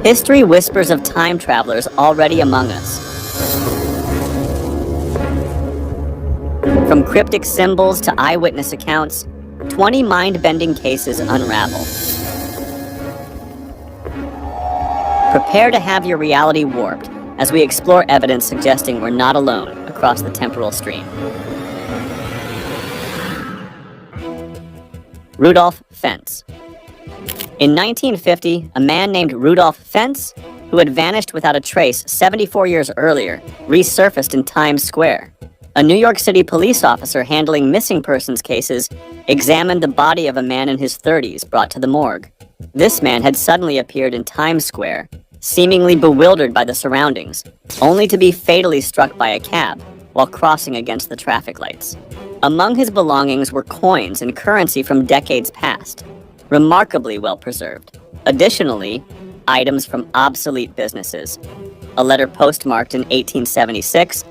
History whispers of time travelers already among us. From cryptic symbols to eyewitness accounts, 20 mind-bending cases unravel. Prepare to have your reality warped as we explore evidence suggesting we're not alone across the temporal stream. Rudolph Fentz. In 1950, a man named Rudolph Fentz, who had vanished without a trace 74 years earlier, resurfaced in Times Square. A New York City police officer handling missing persons cases examined the body of a man in his 30s brought to the morgue. This man had suddenly appeared in Times Square, seemingly bewildered by the surroundings, only to be fatally struck by a cab while crossing against the traffic lights. Among his belongings were coins and currency from decades past, remarkably well preserved. Additionally, items from obsolete businesses, a letter postmarked in 1876,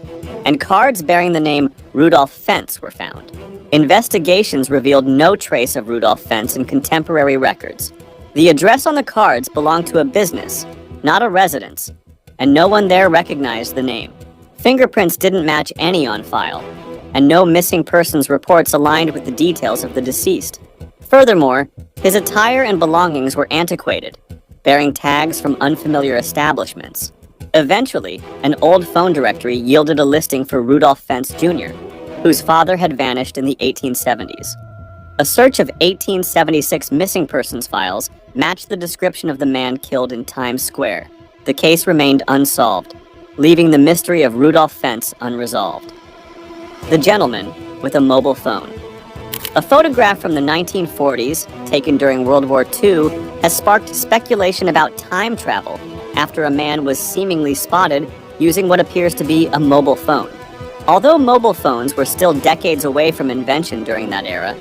and cards bearing the name Rudolph Fentz were found. Investigations revealed no trace of Rudolph Fentz in contemporary records. The address on the cards belonged to a business, not a residence, and no one there recognized the name. Fingerprints didn't match any on file, and no missing persons reports aligned with the details of the deceased. Furthermore, his attire and belongings were antiquated, bearing tags from unfamiliar establishments. Eventually, an old phone directory yielded a listing for Rudolph Fentz Jr., whose father had vanished in the 1870s. A search of 1876 missing persons files matched the description of the man killed in Times Square. The case remained unsolved, leaving the mystery of Rudolph Fentz unresolved. The gentleman with a mobile phone. A photograph from the 1940s, taken during World War II, has sparked speculation about time travel after a man was seemingly spotted using what appears to be a mobile phone. Although mobile phones were still decades away from invention during that era,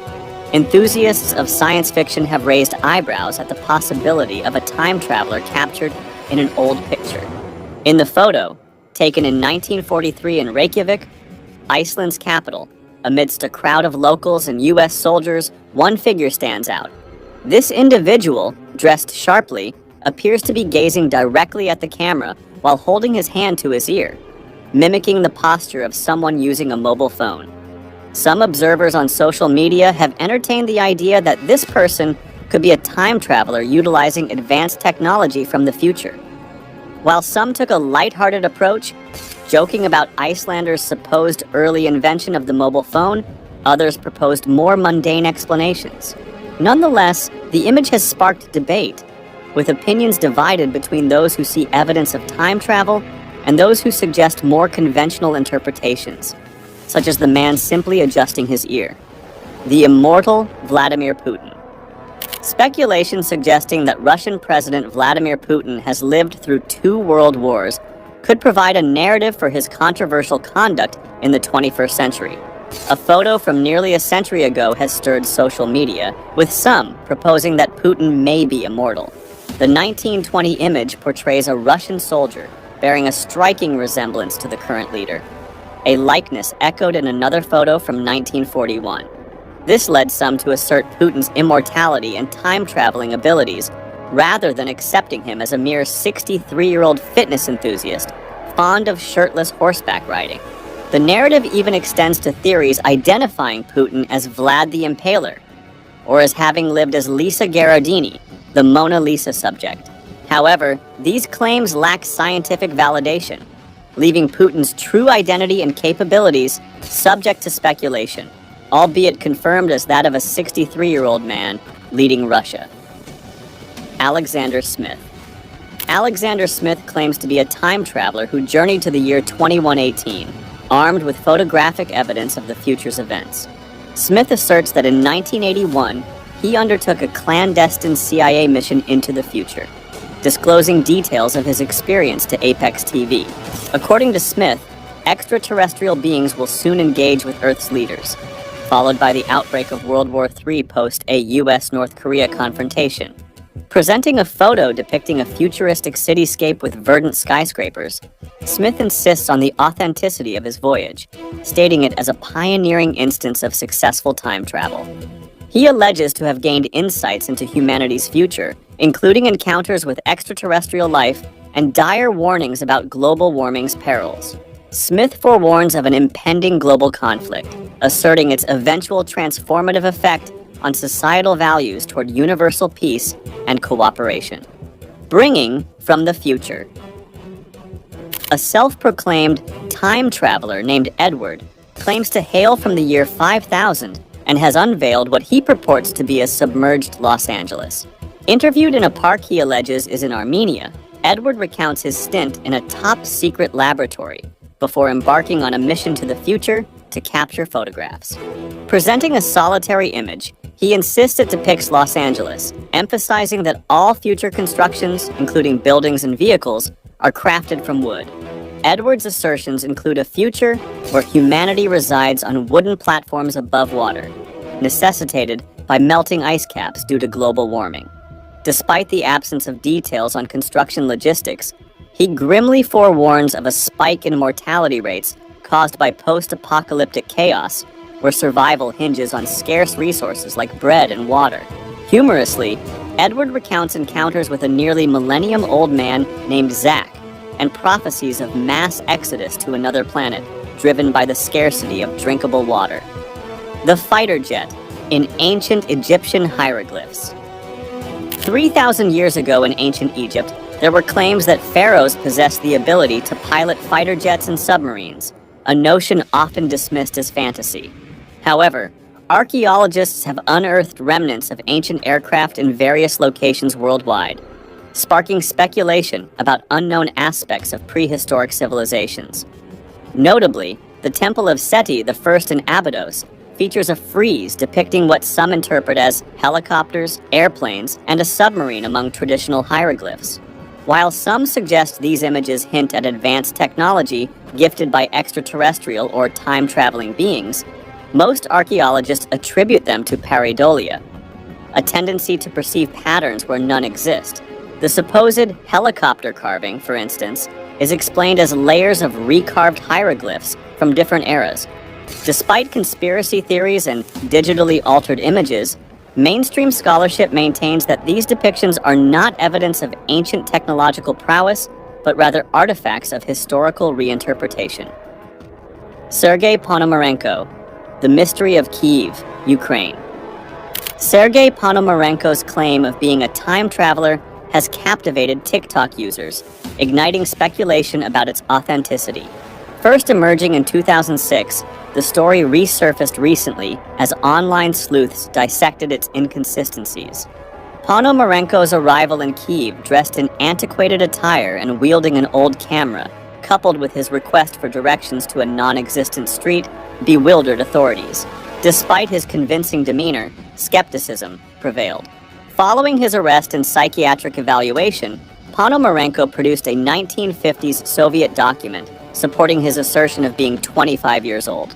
enthusiasts of science fiction have raised eyebrows at the possibility of a time traveler captured in an old picture. In the photo, taken in 1943 in Reykjavik, Iceland's capital, amidst a crowd of locals and U.S. soldiers, one figure stands out. This individual, dressed sharply, appears to be gazing directly at the camera while holding his hand to his ear, mimicking the posture of someone using a mobile phone. Some observers on social media have entertained the idea that this person could be a time traveler utilizing advanced technology from the future. While some took a lighthearted approach, joking about Icelanders' supposed early invention of the mobile phone, others proposed more mundane explanations. Nonetheless, the image has sparked debate, with opinions divided between those who see evidence of time travel and those who suggest more conventional interpretations, such as the man simply adjusting his ear. The immortal Vladimir Putin. Speculation suggesting that Russian President Vladimir Putin has lived through 2 world wars could provide a narrative for his controversial conduct in the 21st century. A photo from nearly a century ago has stirred social media, with some proposing that Putin may be immortal. The 1920 image portrays a Russian soldier bearing a striking resemblance to the current leader, a likeness echoed in another photo from 1941. This led some to assert Putin's immortality and time-traveling abilities, rather than accepting him as a mere 63-year-old fitness enthusiast, fond of shirtless horseback riding. The narrative even extends to theories identifying Putin as Vlad the Impaler, or as having lived as Lisa Gherardini, the Mona Lisa subject. However, these claims lack scientific validation, leaving Putin's true identity and capabilities subject to speculation, albeit confirmed as that of a 63-year-old man leading Russia. Alexander Smith. Alexander Smith claims to be a time traveler who journeyed to the year 2118, armed with photographic evidence of the future's events. Smith asserts that in 1981, he undertook a clandestine CIA mission into the future, disclosing details of his experience to Apex TV. According to Smith, extraterrestrial beings will soon engage with Earth's leaders, followed by the outbreak of World War III post a US-North Korea confrontation. Presenting a photo depicting a futuristic cityscape with verdant skyscrapers, Smith insists on the authenticity of his voyage, stating it as a pioneering instance of successful time travel. He alleges to have gained insights into humanity's future, including encounters with extraterrestrial life and dire warnings about global warming's perils. Smith forewarns of an impending global conflict, asserting its eventual transformative effect on societal values toward universal peace and cooperation. Bringing from the future. A self-proclaimed time traveler named Edward claims to hail from the year 5000 and has unveiled what he purports to be a submerged Los Angeles. Interviewed in a park he alleges is in Armenia, Edward recounts his stint in a top-secret laboratory before embarking on a mission to the future to capture photographs. Presenting a solitary image, he insists it depicts Los Angeles, emphasizing that all future constructions, including buildings and vehicles, are crafted from wood. Edward's assertions include a future where humanity resides on wooden platforms above water, necessitated by melting ice caps due to global warming. Despite the absence of details on construction logistics, he grimly forewarns of a spike in mortality rates caused by post-apocalyptic chaos, where survival hinges on scarce resources like bread and water. Humorously, Edward recounts encounters with a nearly millennium-old man named Zach, and prophecies of mass exodus to another planet, driven by the scarcity of drinkable water. The fighter jet in ancient Egyptian hieroglyphs. 3,000 years ago in ancient Egypt, there were claims that pharaohs possessed the ability to pilot fighter jets and submarines, a notion often dismissed as fantasy. However, archaeologists have unearthed remnants of ancient aircraft in various locations worldwide, sparking speculation about unknown aspects of prehistoric civilizations. Notably, the Temple of Seti I in Abydos features a frieze depicting what some interpret as helicopters, airplanes, and a submarine among traditional hieroglyphs. While some suggest these images hint at advanced technology gifted by extraterrestrial or time-traveling beings, most archaeologists attribute them to pareidolia, a tendency to perceive patterns where none exist. The supposed helicopter carving, for instance, is explained as layers of recarved hieroglyphs from different eras. Despite conspiracy theories and digitally altered images, mainstream scholarship maintains that these depictions are not evidence of ancient technological prowess, but rather artifacts of historical reinterpretation. Sergei Ponomarenko, The Mystery of Kyiv, Ukraine. Sergei Ponomarenko's claim of being a time traveler has captivated TikTok users, igniting speculation about its authenticity. First emerging in 2006, the story resurfaced recently as online sleuths dissected its inconsistencies. Ponomarenko's arrival in Kyiv, dressed in antiquated attire and wielding an old camera, coupled with his request for directions to a non-existent street, bewildered authorities. Despite his convincing demeanor, skepticism prevailed. Following his arrest and psychiatric evaluation, Ponomarenko produced a 1950s Soviet document supporting his assertion of being 25 years old.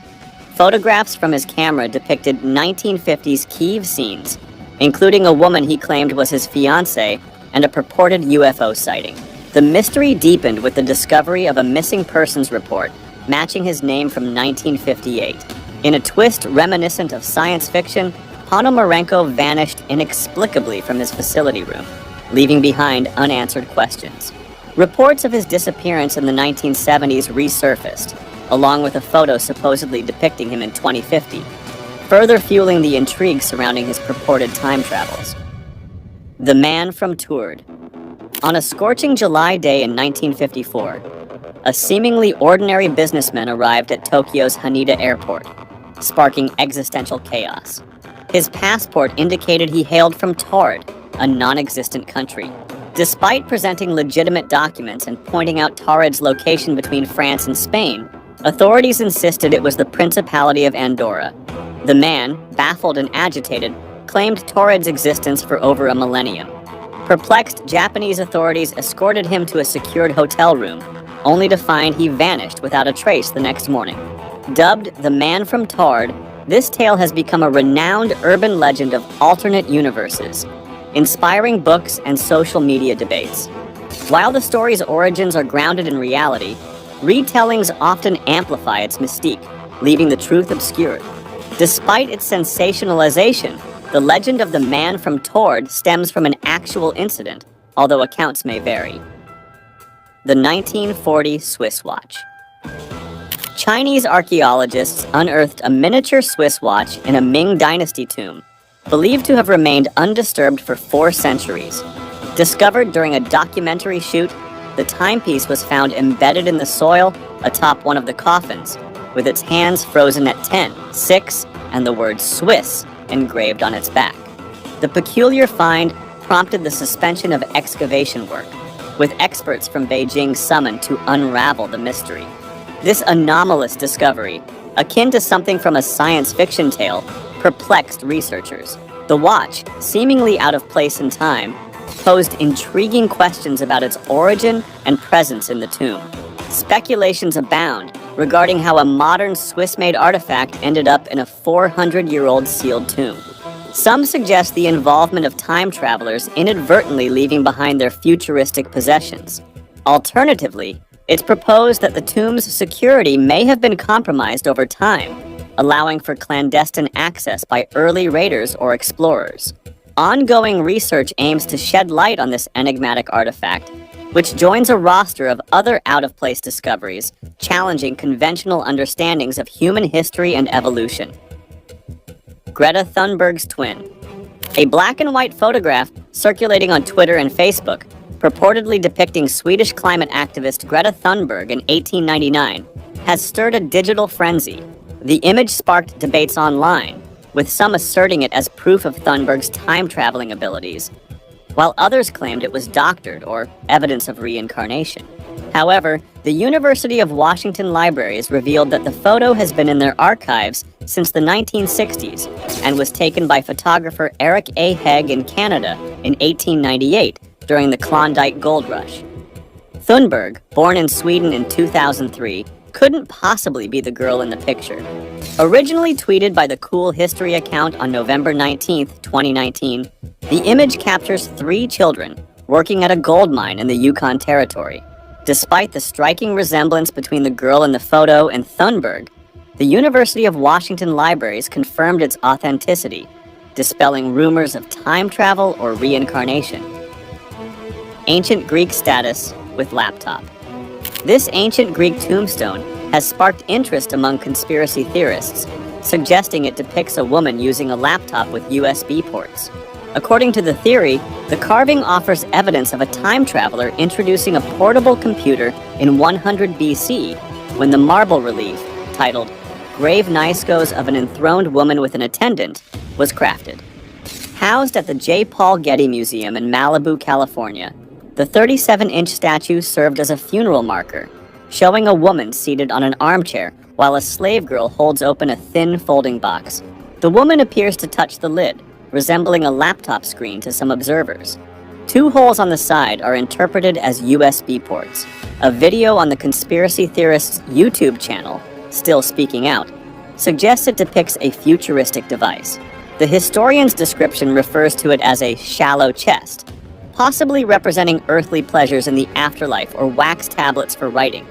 Photographs from his camera depicted 1950s Kyiv scenes, including a woman he claimed was his fiancée and a purported UFO sighting. The mystery deepened with the discovery of a missing persons report matching his name from 1958. In a twist reminiscent of science fiction, Ponomarenko vanished inexplicably from his facility room, leaving behind unanswered questions. Reports of his disappearance in the 1970s resurfaced, along with a photo supposedly depicting him in 2050, further fueling the intrigue surrounding his purported time travels. The Man from Turde. On a scorching July day in 1954, a seemingly ordinary businessman arrived at Tokyo's Haneda Airport, sparking existential chaos. His passport indicated he hailed from Torde, a non-existent country. Despite presenting legitimate documents and pointing out Taured's location between France and Spain, authorities insisted it was the Principality of Andorra. The man, baffled and agitated, claimed Taured's existence for over a millennium. Perplexed, Japanese authorities escorted him to a secured hotel room, only to find he vanished without a trace the next morning. Dubbed the Man from Turde, this tale has become a renowned urban legend of alternate universes, inspiring books and social media debates. While the story's origins are grounded in reality, retellings often amplify its mystique, leaving the truth obscured. Despite its sensationalization, The legend of the man from Tord stems from an actual incident, although accounts may vary. The 1940 Swiss watch. Chinese archaeologists unearthed a miniature Swiss watch in a Ming Dynasty tomb, believed to have remained undisturbed for 4 centuries. Discovered during a documentary shoot, the timepiece was found embedded in the soil atop one of the coffins, with its hands frozen at 10, 6, and the word Swiss engraved on its back. The peculiar find prompted the suspension of excavation work, with experts from Beijing summoned to unravel the mystery. This anomalous discovery, akin to something from a science fiction tale, perplexed researchers. The watch, seemingly out of place in time, posed intriguing questions about its origin and presence in the tomb. Speculations abound regarding how a modern Swiss-made artifact ended up in a 400-year-old sealed tomb. Some suggest the involvement of time travelers inadvertently leaving behind their futuristic possessions. Alternatively, it's proposed that the tomb's security may have been compromised over time, allowing for clandestine access by early raiders or explorers. Ongoing research aims to shed light on this enigmatic artifact, which joins a roster of other out-of-place discoveries, challenging conventional understandings of human history and evolution. Greta Thunberg's twin. A black and white photograph circulating on Twitter and Facebook, purportedly depicting Swedish climate activist Greta Thunberg in 1899, has stirred a digital frenzy. The image sparked debates online, with some asserting it as proof of Thunberg's time-traveling abilities, while others claimed it was doctored or evidence of reincarnation. However, the University of Washington libraries revealed that the photo has been in their archives since the 1960s and was taken by photographer Eric A. Hegg in Canada in 1898 during the Klondike Gold Rush. Thunberg, born in Sweden in 2003, couldn't possibly be the girl in the picture. Originally tweeted by the Cool History account on November 19, 2019, the image captures 3 children working at a gold mine in the Yukon Territory. Despite the striking resemblance between the girl in the photo and Thunberg, the University of Washington libraries confirmed its authenticity, dispelling rumors of time travel or reincarnation. Ancient Greek status with laptop. This ancient Greek tombstone has sparked interest among conspiracy theorists, suggesting it depicts a woman using a laptop with USB ports. According to the theory, the carving offers evidence of a time traveler introducing a portable computer in 100 BC, when the marble relief, titled Grave Niskos of an Enthroned Woman with an Attendant, was crafted. Housed at the J. Paul Getty Museum in Malibu, California, the 37-inch statue served as a funeral marker, showing a woman seated on an armchair while a slave girl holds open a thin folding box. The woman appears to touch the lid, resembling a laptop screen to some observers. 2 holes on the side are interpreted as USB ports. A video on the conspiracy theorist's YouTube channel, Still Speaking Out, suggests it depicts a futuristic device. The historian's description refers to it as a shallow chest, possibly representing earthly pleasures in the afterlife or wax tablets for writing.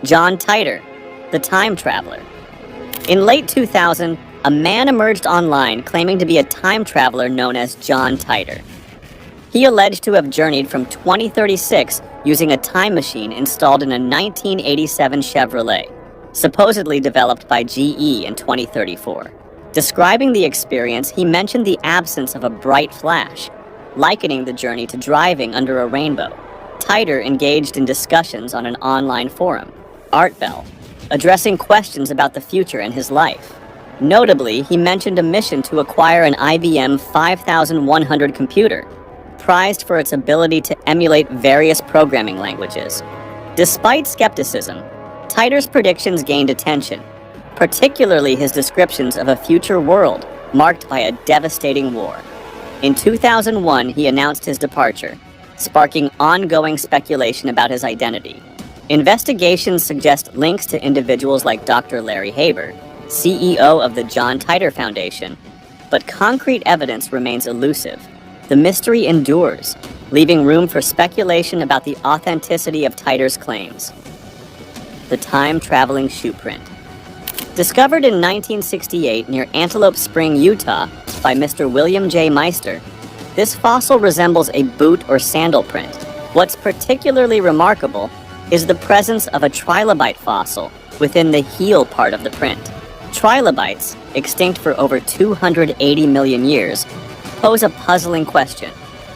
John Titor, the time traveler. In late 2000, a man emerged online claiming to be a time traveler known as John Titor. He alleged to have journeyed from 2036 using a time machine installed in a 1987 Chevrolet, supposedly developed by GE in 2034. Describing the experience, he mentioned the absence of a bright flash, likening the journey to driving under a rainbow. Titor engaged in discussions on an online forum, ArtBell, addressing questions about the future and his life. Notably, he mentioned a mission to acquire an IBM 5100 computer, prized for its ability to emulate various programming languages. Despite skepticism, Titor's predictions gained attention, particularly his descriptions of a future world marked by a devastating war. In 2001, he announced his departure, sparking ongoing speculation about his identity. Investigations suggest links to individuals like Dr. Larry Haber, CEO of the John Titor Foundation, but concrete evidence remains elusive. The mystery endures, leaving room for speculation about the authenticity of Titor's claims. The time-traveling shoe print. Discovered in 1968 near Antelope Spring, Utah, by Mr. William J. Meister, this fossil resembles a boot or sandal print. What's particularly remarkable is the presence of a trilobite fossil within the heel part of the print. Trilobites, extinct for over 280 million years, pose a puzzling question.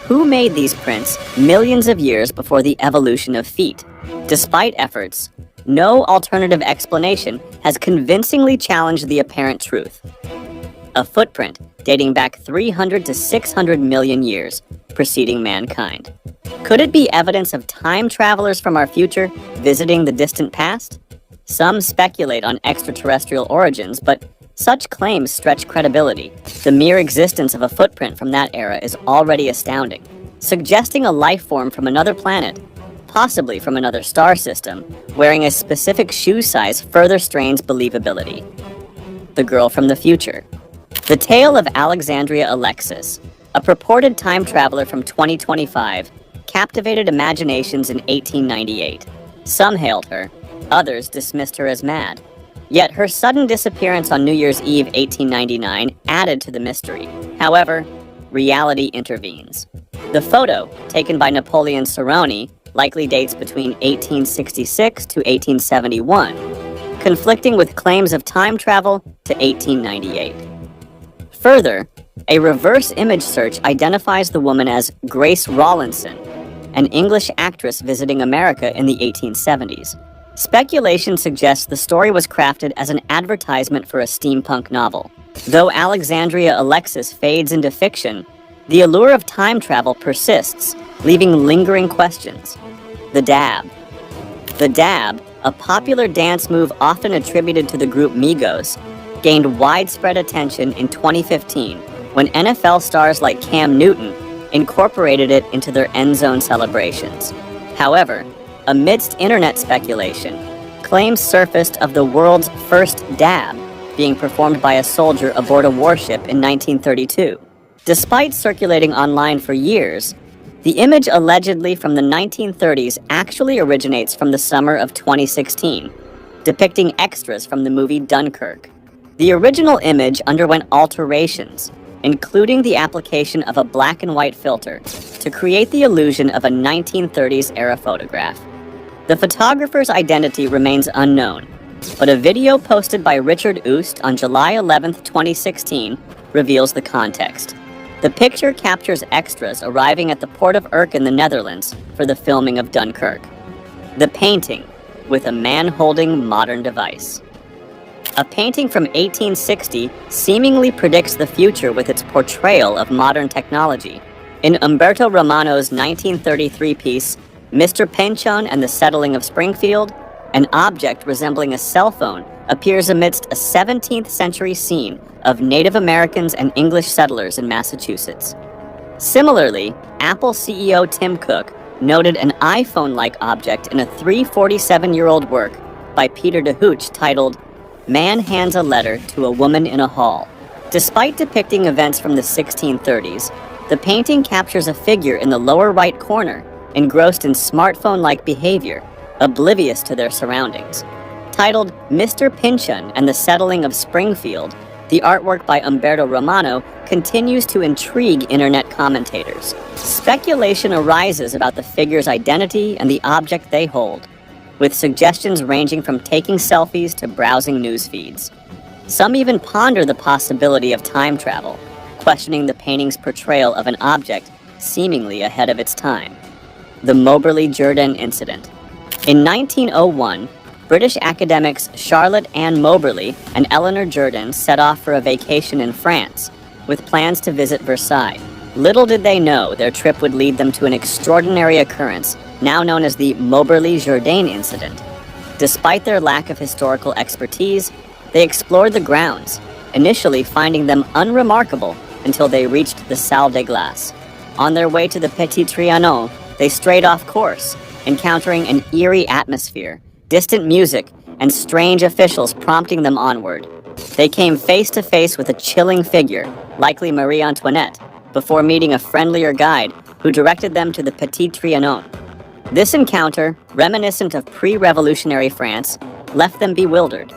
Who made these prints millions of years before the evolution of feet? Despite efforts, no alternative explanation has convincingly challenged the apparent truth. A footprint dating back 300 to 600 million years, preceding mankind. Could it be evidence of time travelers from our future visiting the distant past? Some speculate on extraterrestrial origins, but such claims stretch credibility. The mere existence of a footprint from that era is already astounding, suggesting a life form from another planet, possibly from another star system, wearing a specific shoe size further strains believability. The Girl from the Future. The tale of Alexandria Alexis, a purported time traveler from 2025, captivated imaginations in 1898. Some hailed her, others dismissed her as mad. Yet her sudden disappearance on New Year's Eve 1899 added to the mystery. However, reality intervenes. The photo, taken by Napoleon Cerrone, likely dates between 1866 to 1871, conflicting with claims of time travel to 1898. Further, a reverse image search identifies the woman as Grace Rawlinson, an English actress visiting America in the 1870s. Speculation suggests the story was crafted as an advertisement for a steampunk novel. Though Alexandria Alexis fades into fiction, the allure of time travel persists, leaving lingering questions. The dab. The dab, a popular dance move often attributed to the group Migos, gained widespread attention in 2015 when NFL stars like Cam Newton incorporated it into their end zone celebrations. However, amidst internet speculation, claims surfaced of the world's first dab being performed by a soldier aboard a warship in 1932. Despite circulating online for years, the image allegedly from the 1930s actually originates from the summer of 2016, depicting extras from the movie Dunkirk. The original image underwent alterations, including the application of a black and white filter to create the illusion of a 1930s era photograph. The photographer's identity remains unknown, but a video posted by Richard Oost on July 11, 2016, reveals the context. The picture captures extras arriving at the port of Urk in the Netherlands for the filming of Dunkirk. The painting, with a man holding modern device. A painting from 1860 seemingly predicts the future with its portrayal of modern technology. In Umberto Romano's 1933 piece, Mr. Pinchon and the Settling of Springfield, an object resembling a cell phone appears amidst a 17th century scene of Native Americans and English settlers in Massachusetts. Similarly, Apple CEO Tim Cook noted an iPhone-like object in a 347-year-old work by Peter DeHooch titled Man Hands a Letter to a Woman in a Hall. Despite depicting events from the 1630s, the painting captures a figure in the lower right corner, engrossed in smartphone-like behavior, oblivious to their surroundings. Titled Mr. Pinchon and the Settling of Springfield, the artwork by Umberto Romano continues to intrigue internet commentators. Speculation arises about the figure's identity and the object they hold, with suggestions ranging from taking selfies to browsing news feeds. Some even ponder the possibility of time travel, questioning the painting's portrayal of an object seemingly ahead of its time. The Moberly-Jourdain Incident. In 1901, British academics Charlotte Ann Moberly and Eleanor Jourdain set off for a vacation in France, with plans to visit Versailles. Little did they know their trip would lead them to an extraordinary occurrence, now known as the Moberly-Jourdain Incident. Despite their lack of historical expertise, they explored the grounds, initially finding them unremarkable until they reached the Salle des Glaces. On their way to the Petit Trianon, they strayed off course, encountering an eerie atmosphere, distant music, and strange officials prompting them onward. They came face to face with a chilling figure, likely Marie Antoinette, before meeting a friendlier guide who directed them to the Petit Trianon. This encounter, reminiscent of pre-revolutionary France, left them bewildered.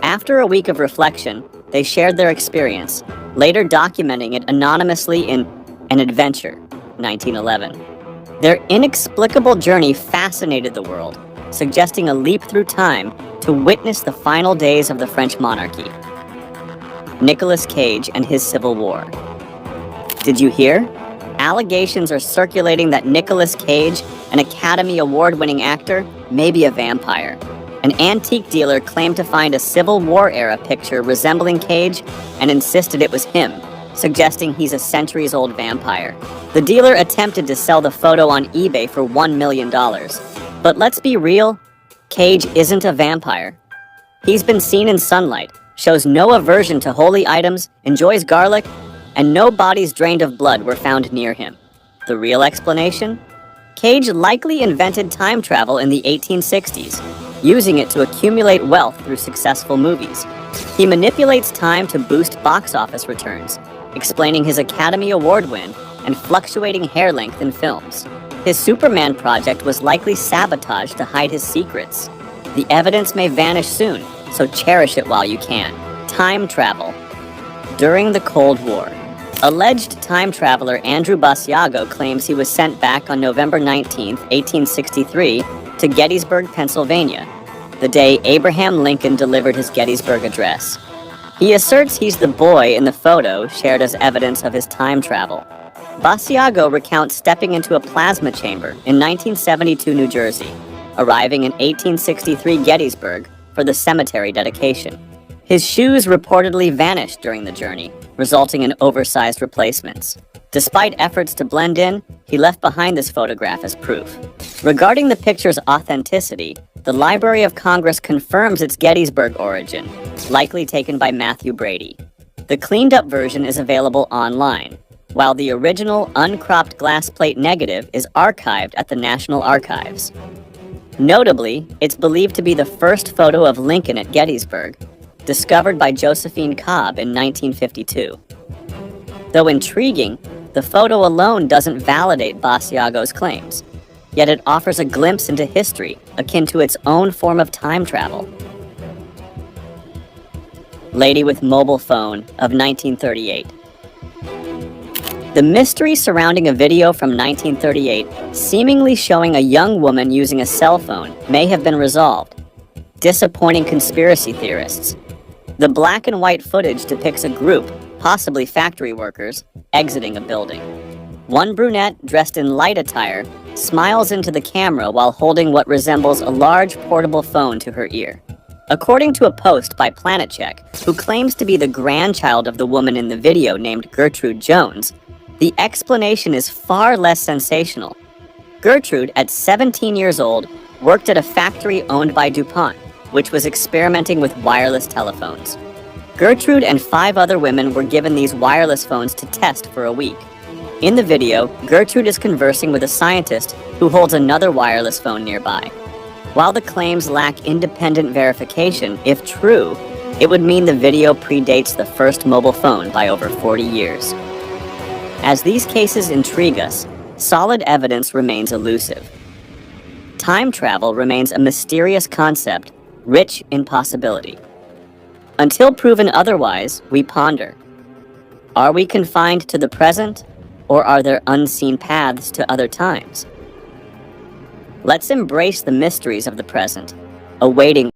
After a week of reflection, they shared their experience, later documenting it anonymously in An Adventure, 1911. Their inexplicable journey fascinated the world, suggesting a leap through time to witness the final days of the French monarchy. Nicolas Cage and his Civil War. Did you hear? Allegations are circulating that Nicolas Cage, an Academy Award-winning actor, may be a vampire. An antique dealer claimed to find a Civil War-era picture resembling Cage and insisted it was him, suggesting he's a centuries-old vampire. The dealer attempted to sell the photo on eBay for $1 million. But let's be real, Cage isn't a vampire. He's been seen in sunlight, shows no aversion to holy items, enjoys garlic, and no bodies drained of blood were found near him. The real explanation? Cage likely invented time travel in the 1860s, using it to accumulate wealth through successful movies. He manipulates time to boost box office returns, explaining his Academy Award win and fluctuating hair length in films. His Superman project was likely sabotaged to hide his secrets. The evidence may vanish soon, so cherish it while you can. Time travel. During the Cold War, alleged time traveler Andrew Basiago claims he was sent back on November 19, 1863, to Gettysburg, Pennsylvania, the day Abraham Lincoln delivered his Gettysburg Address. He asserts he's the boy in the photo shared as evidence of his time travel. Basiago recounts stepping into a plasma chamber in 1972 New Jersey, arriving in 1863 Gettysburg for the cemetery dedication. His shoes reportedly vanished during the journey, resulting in oversized replacements. Despite efforts to blend in, he left behind this photograph as proof. Regarding the picture's authenticity, the Library of Congress confirms its Gettysburg origin, likely taken by Matthew Brady. The cleaned-up version is available online, while the original uncropped glass plate negative is archived at the National Archives. Notably, it's believed to be the first photo of Lincoln at Gettysburg, discovered by Josephine Cobb in 1952. Though intriguing, the photo alone doesn't validate Basiago's claims, yet it offers a glimpse into history akin to its own form of time travel. Lady with Mobile Phone of 1938. The mystery surrounding a video from 1938, seemingly showing a young woman using a cell phone, may have been resolved. Disappointing conspiracy theorists. The black and white footage depicts a group, possibly factory workers, exiting a building. One brunette, dressed in light attire, smiles into the camera while holding what resembles a large portable phone to her ear. According to a post by PlanetCheck, who claims to be the grandchild of the woman in the video named Gertrude Jones, the explanation is far less sensational. Gertrude, at 17 years old, worked at a factory owned by DuPont, which was experimenting with wireless telephones. Gertrude and 5 other women were given these wireless phones to test for a week. In the video, Gertrude is conversing with a scientist who holds another wireless phone nearby. While the claims lack independent verification, if true, it would mean the video predates the first mobile phone by over 40 years. As these cases intrigue us, solid evidence remains elusive. Time travel remains a mysterious concept, rich in possibility. Until proven otherwise, we ponder. Are we confined to the present, or are there unseen paths to other times? Let's embrace the mysteries of the present, awaiting